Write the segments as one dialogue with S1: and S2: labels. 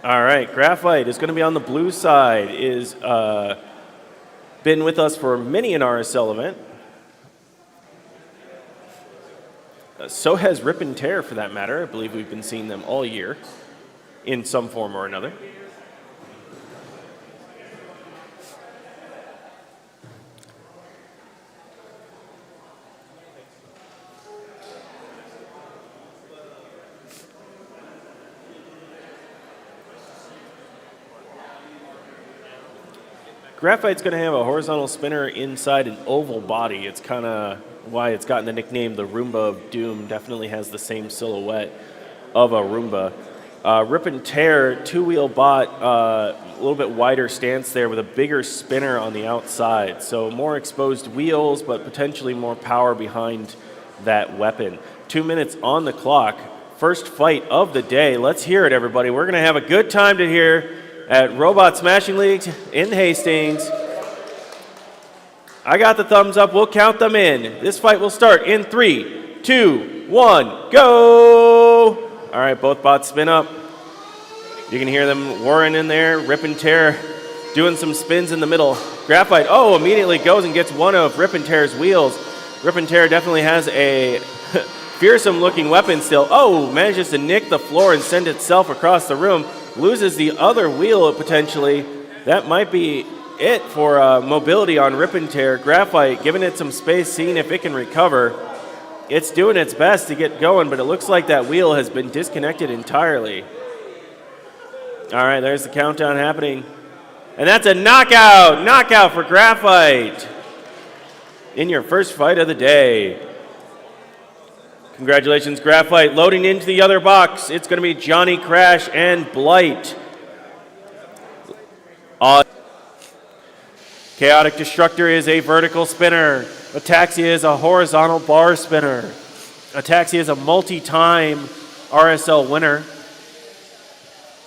S1: All right, Graphite is going to be on the blue side. Is been with us for many an RSL event. So has Rip and Tear, for that matter. I believe we've been seeing them all year in some form or another. Graphite's going to have a horizontal spinner inside an oval body. It's kind of why it's gotten the nickname the Roomba of Doom. Definitely has the same silhouette of a Roomba. Rip and Tear, two-wheel bot, a little bit wider stance there with a bigger spinner on the outside. So more exposed wheels, but potentially more power behind that weapon. 2 minutes on the clock. First fight of the day. Let's hear it, everybody. We're going to have a good time to hear at Robot Smashing League in Hastings. I got the thumbs up. We'll count them in. This fight will start in 3, 2, 1, go! All right, both bots spin up. You can hear them whirring in there. Rip and Tear doing some spins in the middle. Graphite, immediately goes and gets one of Rip and Tear's wheels. Rip and Tear definitely has a fearsome looking weapon still. Manages to nick the floor and send itself across the room. Loses the other wheel potentially. That might be it for mobility on Rip and Tear. Graphite giving it some space, seeing if it can recover. It's doing its best to get going, but it looks like that wheel has been disconnected entirely. All right, there's the countdown happening. And that's a knockout! Knockout for Graphite in your first fight of the day. Congratulations, Graphite. Loading into the other box, it's going to be Johnny Crash and Blight. Chaotic Destructor is a vertical spinner. Ataxia is a horizontal bar spinner. Ataxia is a multi-time RSL winner.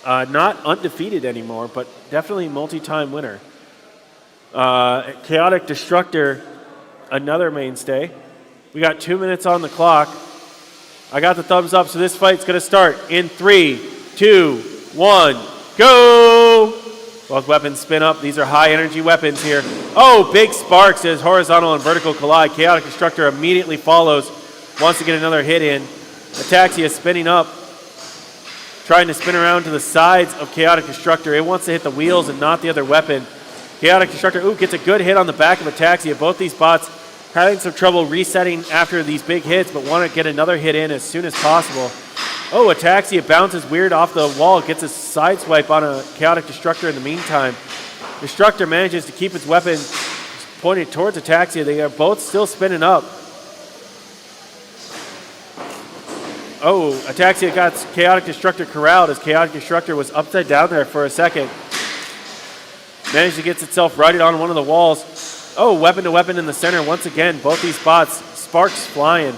S1: Not undefeated anymore, but definitely multi-time winner. Chaotic Destructor, another mainstay. We got 2 minutes on the clock. I got the thumbs up, so this fight's going to start in 3, 2, 1, go! Both weapons spin up. These are high-energy weapons here. Big sparks as horizontal and vertical collide. Chaotic Destructor immediately follows, wants to get another hit in. Ataxia spinning up, trying to spin around to the sides of Chaotic Destructor. It wants to hit the wheels and not the other weapon. Chaotic Destructor, gets a good hit on the back of Ataxia. Both these bots having some trouble resetting after these big hits, but want to get another hit in as soon as possible. Ataxia bounces weird off the wall, gets a side swipe on a Chaotic Destructor in the meantime. Destructor manages to keep its weapon pointed towards Ataxia. They are both still spinning up. Ataxia got Chaotic Destructor corralled as Chaotic Destructor was upside down there for a second. Managed to get itself righted on one of the walls. Weapon to weapon in the center once again. Both these spots, sparks flying.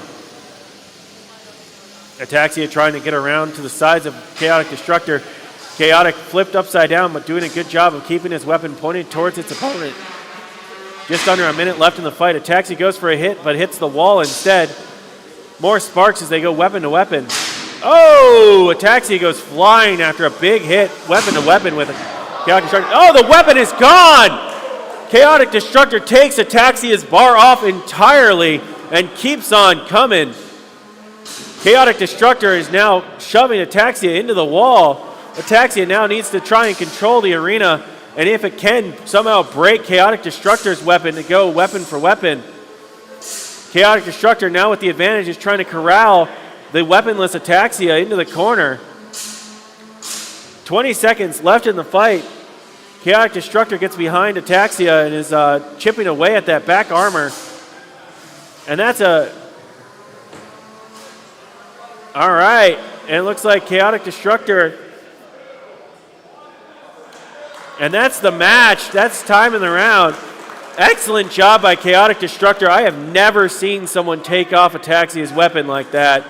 S1: Ataxia trying to get around to the sides of Chaotic Destructor. Chaotic flipped upside down, but doing a good job of keeping his weapon pointed towards its opponent. Just under a minute left in the fight. Ataxia goes for a hit, but hits the wall instead. More sparks as they go weapon to weapon. Ataxia goes flying after a big hit, weapon to weapon with Chaotic Destructor. The weapon is gone! Chaotic Destructor takes Ataxia's bar off entirely and keeps on coming. Chaotic Destructor is now shoving Ataxia into the wall. Ataxia now needs to try and control the arena, and if it can, somehow break Chaotic Destructor's weapon to go weapon for weapon. Chaotic Destructor now with the advantage is trying to corral the weaponless Ataxia into the corner. 20 seconds left in the fight. Chaotic Destructor gets behind Ataxia and is chipping away at that back armor. And that's all right. And it looks like Chaotic Destructor. And that's the match. That's time in the round. Excellent job by Chaotic Destructor. I have never seen someone take off Ataxia's weapon like that.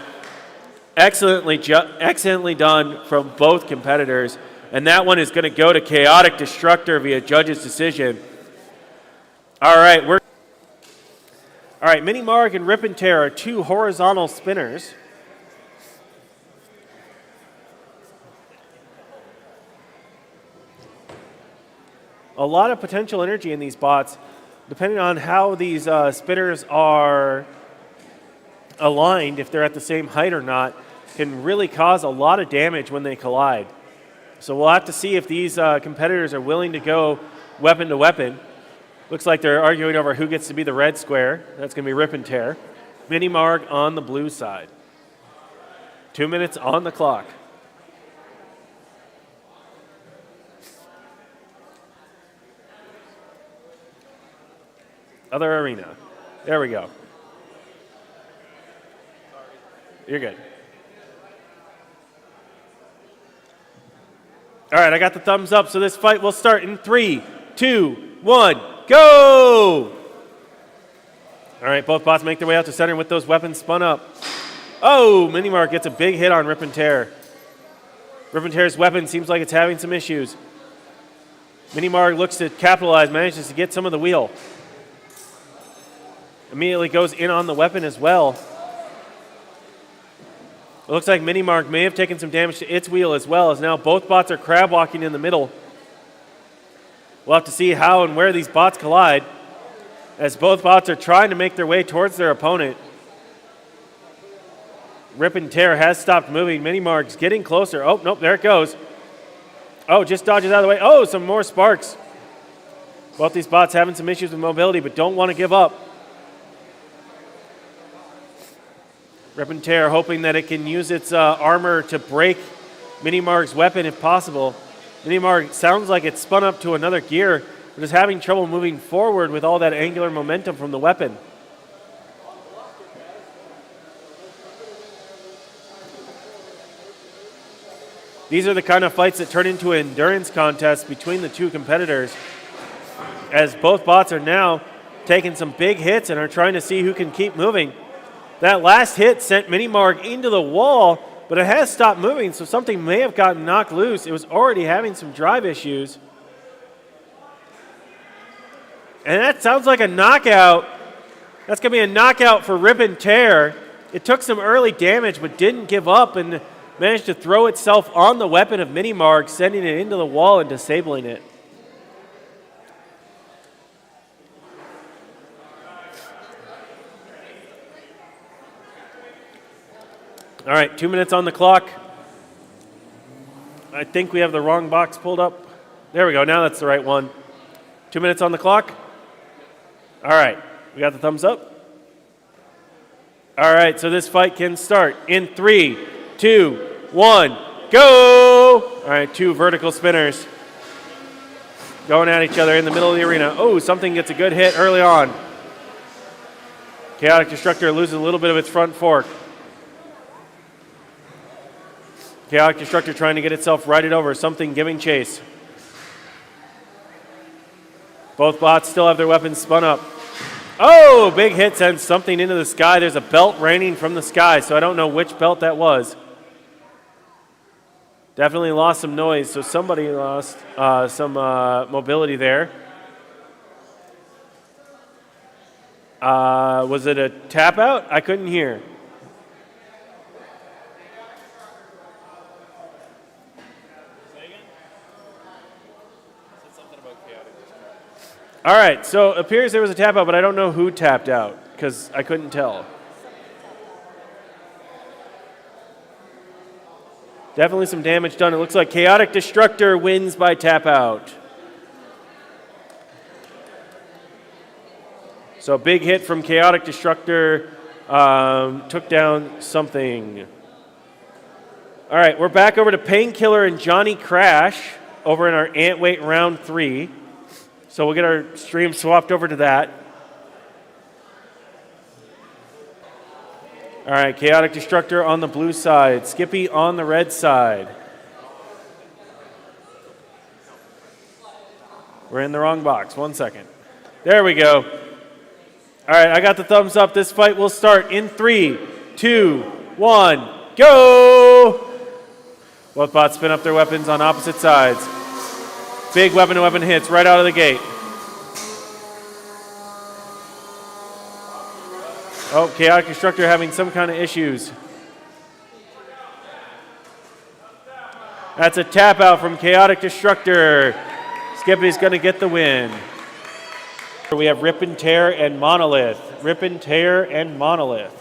S1: Excellently done from both competitors. And that one is going to go to Chaotic Destructor via judge's decision. All right, Mini Marg and Rip and Tear are two horizontal spinners. a lot of potential energy in these bots, depending on how these spinners are aligned, if they're at the same height or not, can really cause a lot of damage when they collide. So we'll have to see if these competitors are willing to go weapon to weapon. Looks like they're arguing over who gets to be the red square. That's going to be Rip and Tear. Mini Marg on the blue side. 2 minutes on the clock. Other arena. There we go. You're good. All right, I got the thumbs up, so this fight will start in 3, 2, 1, go! All right, both bots make their way out to center with those weapons spun up. Oh, Mini Marg gets a big hit on Rip and Tear. Rip and Tear's weapon seems like it's having some issues. Mini Marg looks to capitalize, manages to get some of the wheel. Immediately goes in on the weapon as well. It looks like Mini Marg may have taken some damage to its wheel as well, as now both bots are crab walking in the middle. We'll have to see how and where these bots collide, as both bots are trying to make their way towards their opponent. Rip and Tear has stopped moving. Mini Marg's getting closer. Oh, nope, there it goes. Oh, just dodges out of the way. Oh, some more sparks. Both these bots having some issues with mobility, but don't want to give up. Rip and Tear hoping that it can use its armor to break Mini Marg's weapon if possible. Mini Marg sounds like it's spun up to another gear, but is having trouble moving forward with all that angular momentum from the weapon. These are the kind of fights that turn into an endurance contest between the two competitors, as both bots are now taking some big hits and are trying to see who can keep moving. That last hit sent Mini Marg into the wall, but it has stopped moving, so something may have gotten knocked loose. It was already having some drive issues. And that sounds like a knockout. That's going to be a knockout for Rip and Tear. It took some early damage, but didn't give up and managed to throw itself on the weapon of Mini Marg, sending it into the wall and disabling it. All right, 2 minutes on the clock. I think we have the wrong box pulled up. There we go, now that's the right one. 2 minutes on the clock. All right, we got the thumbs up. All right, so this fight can start in 3, 2, 1, go! All right, two vertical spinners going at each other in the middle of the arena. Oh, something gets a good hit early on. Chaotic Destructor loses a little bit of its front fork. Chaotic Destructor trying to get itself righted over, something giving chase. Both bots still have their weapons spun up. Oh, big hit sends something into the sky. There's a belt raining from the sky, so I don't know which belt that was. Definitely lost some noise, so somebody lost some mobility there. Was it a tap out? I couldn't hear. All right, so it appears there was a tap out, but I don't know who tapped out because I couldn't tell. Definitely some damage done. It looks like Chaotic Destructor wins by tap out. So a big hit from Chaotic Destructor took down something. All right, we're back over to Painkiller and Johnny Crash over in our Antweight round 3. So we'll get our stream swapped over to that. All right, Chaotic Destructor on the blue side, Skippy on the red side. We're in the wrong box, 1 second. There we go. All right, I got the thumbs up. This fight will start in 3, 2, 1, go! Both bots spin up their weapons on opposite sides. Big weapon-to-weapon hits right out of the gate. Oh, Chaotic Destructor having some kind of issues. That's a tap out from Chaotic Destructor. Skippy's going to get the win. We have Rip and Tear and Monolith. Rip and Tear and Monolith.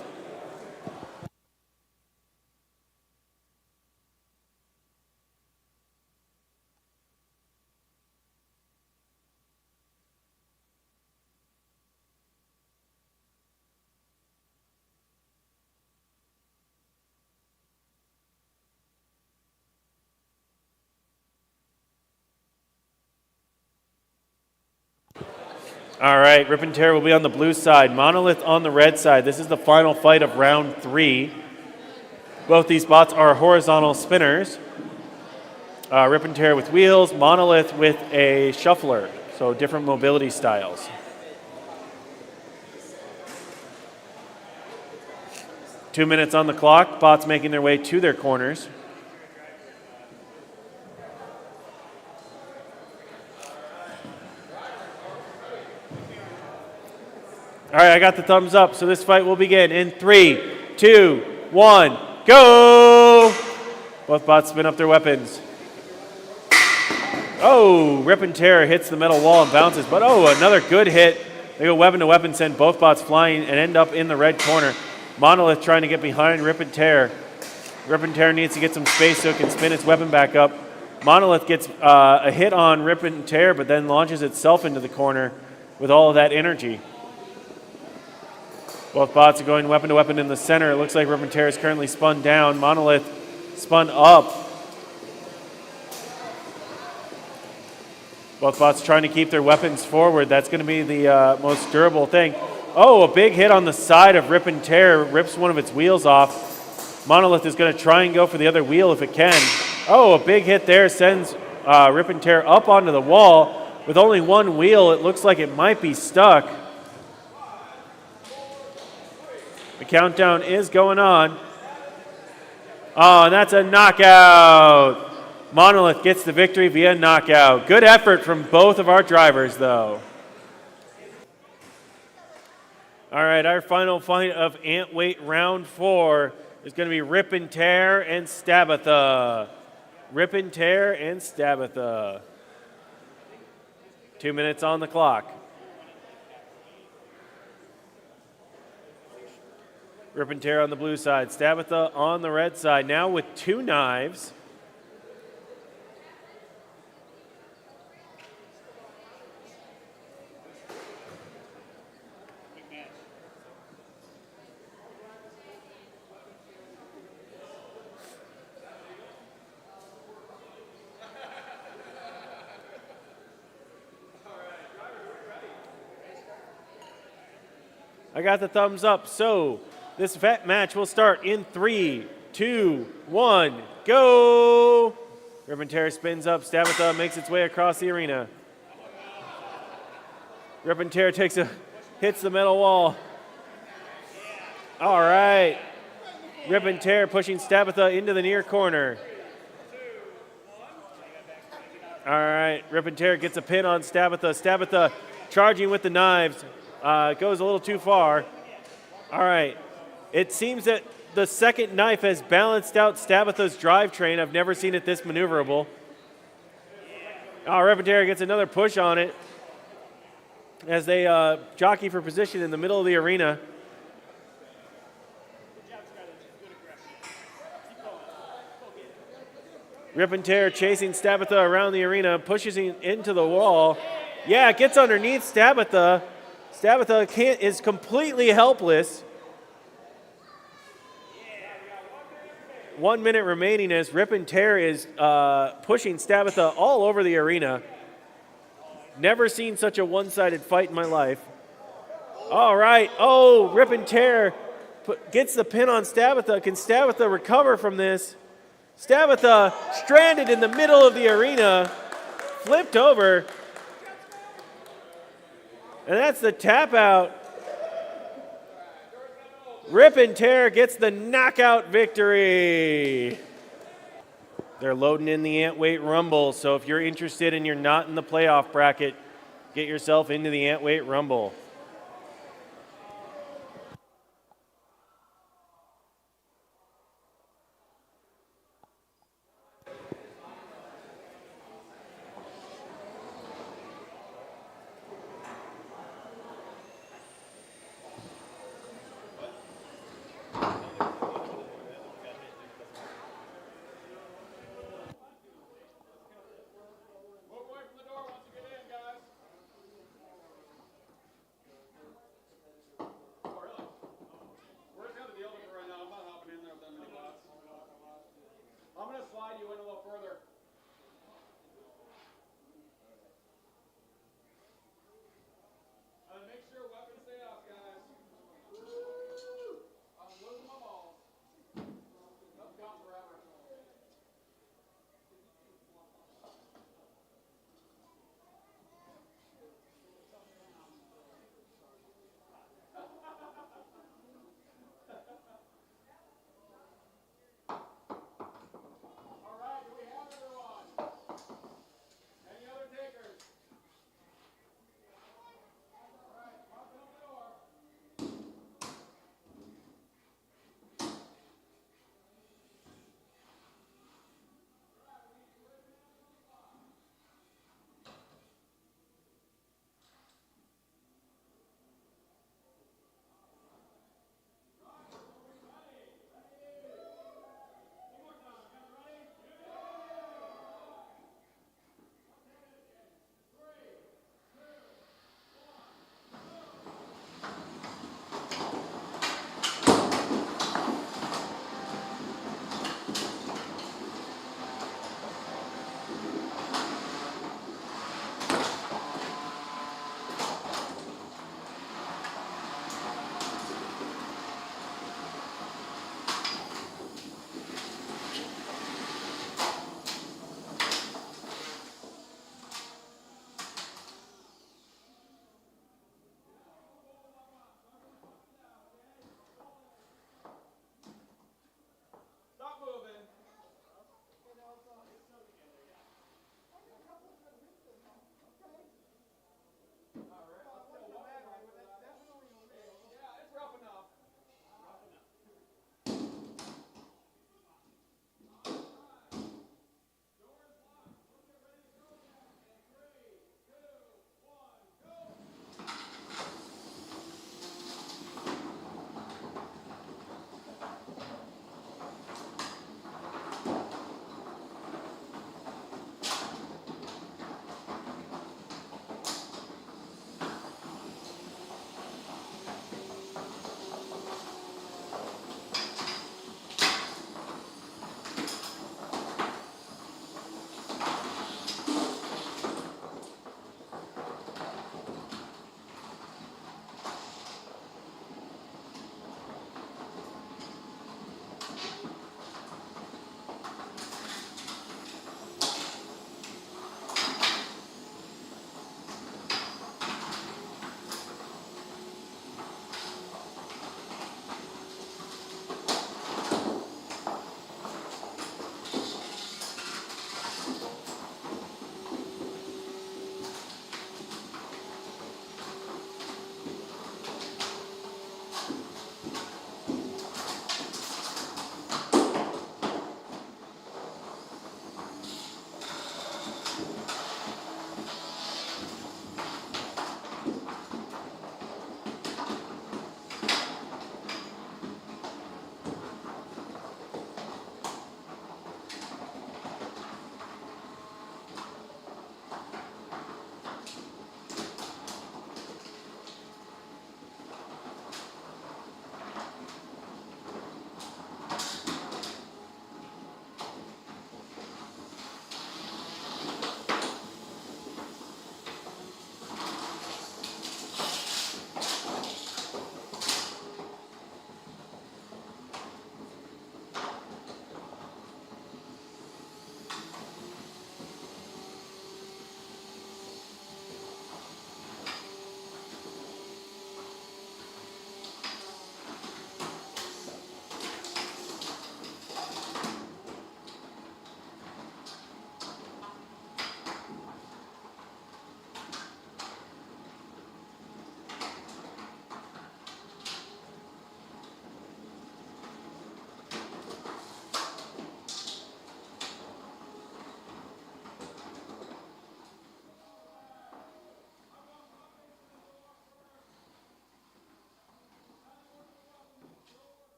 S1: All right, Rip and Tear will be on the blue side. Monolith on the red side. This is the final fight of round 3. Both these bots are horizontal spinners. Rip and Tear with wheels, Monolith with a shuffler. So different mobility styles. Two minutes on the clock. Bots making their way to their corners. All right, I got the thumbs up, so this fight will begin in 3, 2, 1, go! Both bots spin up their weapons. Oh, Rip and Tear hits the metal wall and bounces, but oh, another good hit. They go weapon to weapon, send both bots flying and end up in the red corner. Monolith trying to get behind Rip and Tear. Rip and Tear needs to get some space so it can spin its weapon back up. Monolith gets a hit on Rip and Tear, but then launches itself into the corner with all of that energy. Both bots are going weapon to weapon in the center. It looks like Rip and Tear is currently spun down. Monolith spun up. Both bots trying to keep their weapons forward. That's going to be the most durable thing. Oh, a big hit on the side of Rip and Tear. Rips one of its wheels off. Monolith is going to try and go for the other wheel if it can. Oh, a big hit there sends Rip and Tear up onto the wall. With only one wheel, it looks like it might be stuck. The countdown is going on. Oh, and that's a knockout. Monolith gets the victory via knockout. Good effort from both of our drivers, though. All right, our final fight of ant weight round 4 is going to be Rip and Tear and Stabatha. Rip and Tear and Stabatha. 2 minutes on the clock. Rip and Tear on the blue side, Stabatha on the red side, now with 2 knives. I got the thumbs up, so this vet match will start in 3, 2, 1, go! Rip and Tear spins up, Stabatha makes its way across the arena. Rip and Tear hits the metal wall. All right. Rip and Tear pushing Stabatha into the near corner. All right, Rip and Tear gets a pin on Stabatha. Stabatha charging with the knives. Goes a little too far. All right. It seems that the second knife has balanced out Stabatha's drivetrain. I've never seen it this maneuverable. Oh, Rip and Tear gets another push on it as they jockey for position in the middle of the arena. Rip and Tear chasing Stabatha around the arena, pushes him into the wall. Yeah, it gets underneath Stabatha. Stabatha is completely helpless. 1 minute remaining as Rip and Tear is pushing Stabatha all over the arena. Never seen such a one-sided fight in my life. All right. Oh, Rip and Tear gets the pin on Stabatha. Can Stabatha recover from this? Stabatha stranded in the middle of the arena, flipped over. And that's the tap out. Rip and Tear gets the knockout victory. They're loading in the Ant Weight Rumble, so if you're interested and you're not in the playoff bracket, get yourself into the Ant Weight Rumble.
S2: on, you went a little further. Make sure weapons stay off, guys. Woo! I'm losing my balls. Nope, gone forever. All right, do we have everyone?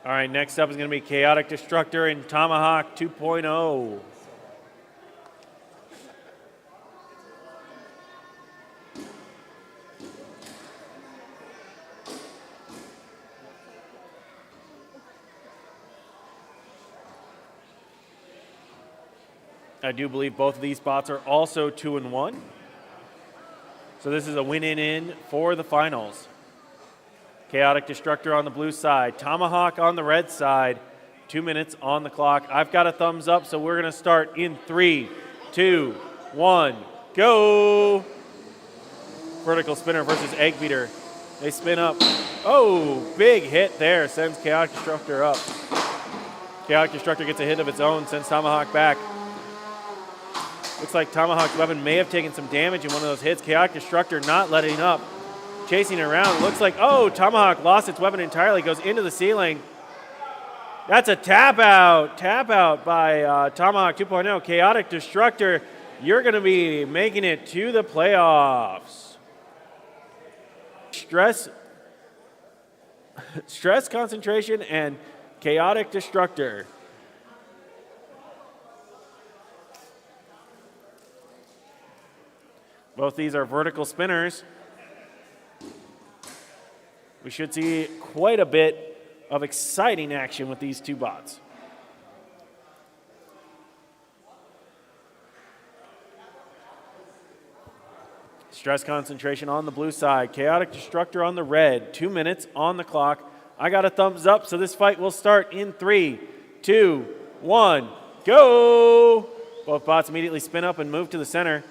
S1: All right, next up is going to be Chaotic Destructor and Tomahawk 2.0. I do believe both of these spots are also 2-1. So this is a win-in for the finals. Chaotic Destructor on the blue side, Tomahawk on the red side. 2 minutes on the clock. I've got a thumbs up, so we're going to start in 3, 2, 1, go! Vertical spinner versus egg beater. They spin up. Oh, big hit there. Sends Chaotic Destructor up. Chaotic Destructor gets a hit of its own, sends Tomahawk back. Looks like Tomahawk's weapon may have taken some damage in one of those hits. Chaotic Destructor not letting up. Chasing around. Looks like, oh, Tomahawk lost its weapon entirely. Goes into the ceiling. That's a tap out. Tap out by Tomahawk 2.0. Chaotic Destructor, you're going to be making it to the playoffs. Stress Concentration and Chaotic Destructor. Both these are vertical spinners. We should see quite a bit of exciting action with these two bots. Stress Concentration on the blue side, Chaotic Destructor on the red. 2 minutes on the clock. I got a thumbs up, so this fight will start in 3, 2, 1, go! Both bots immediately spin up and move to the center.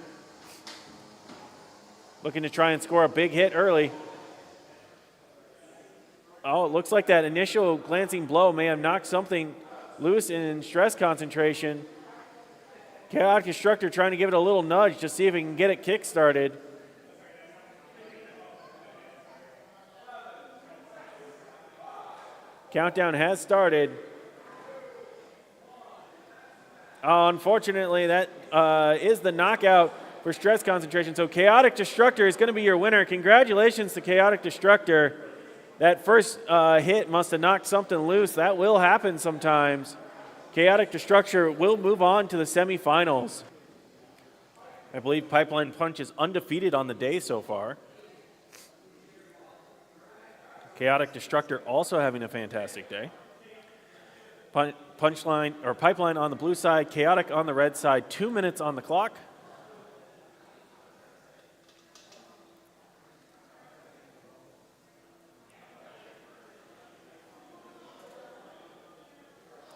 S1: Looking to try and score a big hit early. Oh, it looks like that initial glancing blow may have knocked something loose in Stress Concentration. Chaotic Destructor trying to give it a little nudge to see if he can get it kick-started. Countdown has started. Oh, unfortunately, that is the knockout for Stress Concentration. So Chaotic Destructor is going to be your winner. Congratulations to Chaotic Destructor. That first hit must have knocked something loose. That will happen sometimes. Chaotic Destructor will move on to the semifinals. I believe Pipeline Punch is undefeated on the day so far. Chaotic Destructor also having a fantastic day. Punchline or Pipeline on the blue side, Chaotic on the red side. 2 minutes on the clock.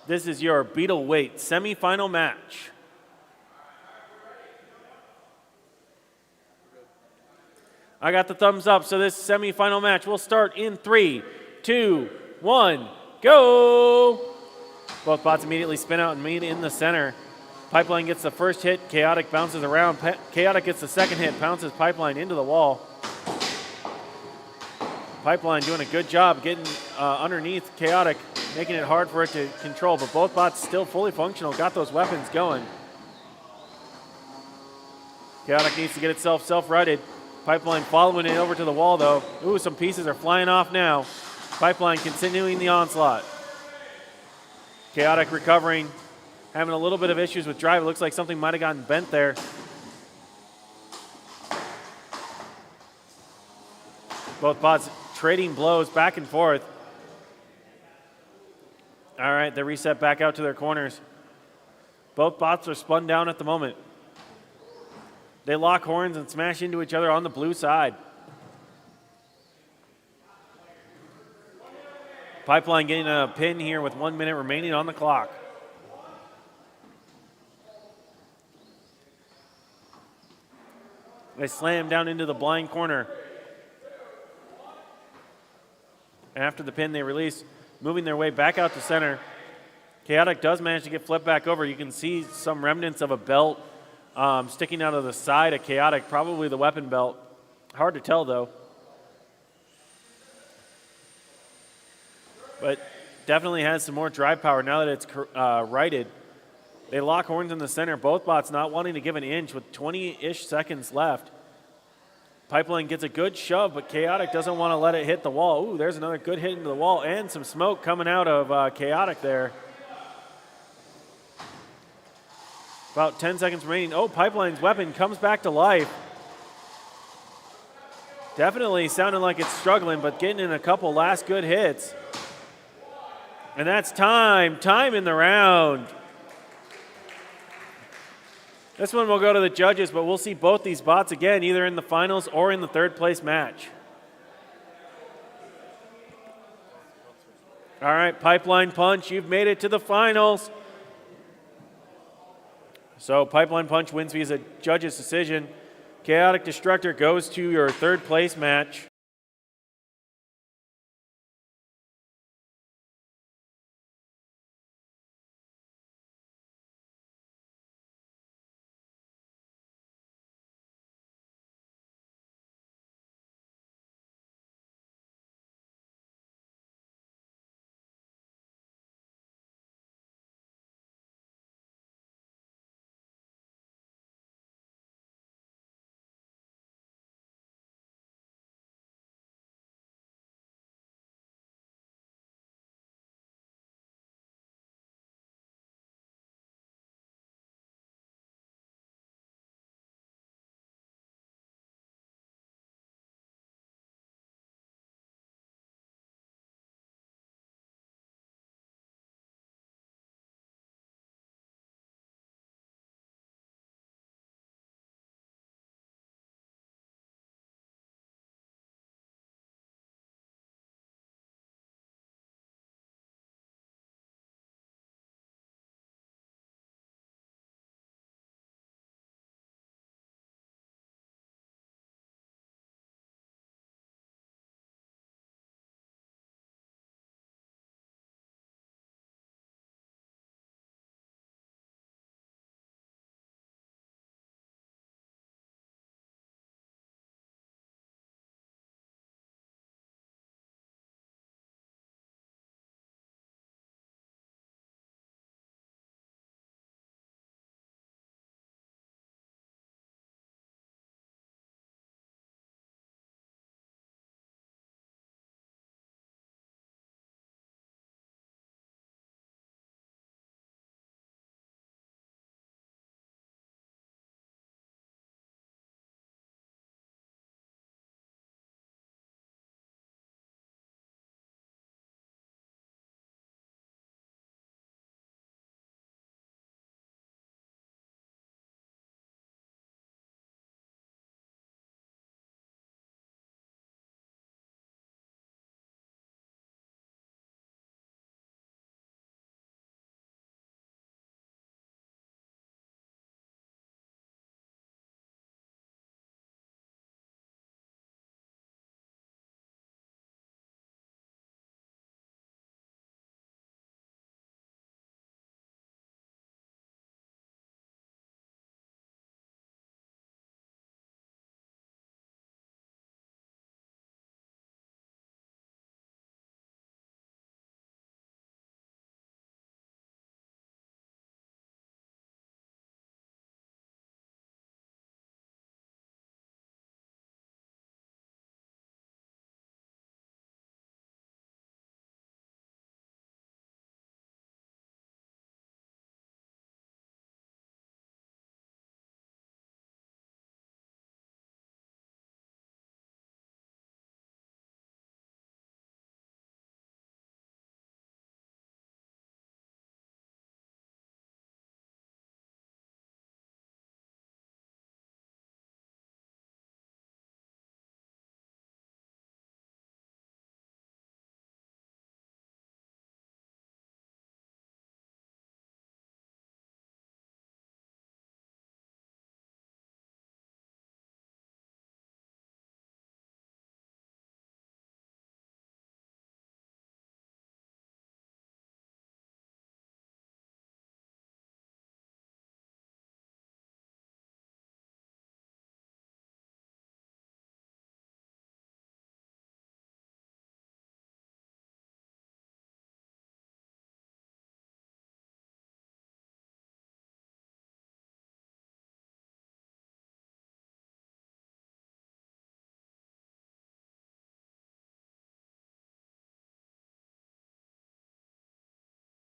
S1: This is your Beetle Weight semifinal match. I got the thumbs up, so this semifinal match will start in 3, 2, 1, go! Both bots immediately spin out and meet in the center. Pipeline gets the first hit, Chaotic bounces around. Chaotic gets the second hit, pounces Pipeline into the wall. Pipeline doing a good job getting underneath Chaotic, making it hard for it to control, but both bots still fully functional, got those weapons going. Chaotic needs to get itself self-righted. Pipeline following it over to the wall, though. Ooh, some pieces are flying off now. Pipeline continuing the onslaught. Chaotic recovering, having a little bit of issues with drive. It looks like something might have gotten bent there. Both bots trading blows back and forth. All right, they reset back out to their corners. Both bots are spun down at the moment. They lock horns and smash into each other on the blue side. Pipeline getting a pin here with 1 minute remaining on the clock. They slam down into the blind corner. After the pin, they release, moving their way back out to center. Chaotic does manage to get flipped back over. You can see some remnants of a belt sticking out of the side of Chaotic, probably the weapon belt. Hard to tell, though. But definitely has some more drive power now that it's righted. They lock horns in the center. Both bots not wanting to give an inch with 20-ish seconds left. Pipeline gets a good shove, but Chaotic doesn't want to let it hit the wall. Ooh, there's another good hit into the wall and some smoke coming out of Chaotic there. About 10 seconds remaining. Oh, Pipeline's weapon comes back to life. Definitely sounding like it's struggling, but getting in a couple last good hits. And that's time. Time in the round. This one will go to the judges, but we'll see both these bots again, either in the finals or in the third place match. All right, Pipeline Punch, you've made it to the finals. So Pipeline Punch wins via a judge's decision. Chaotic Destructor goes to your third place match.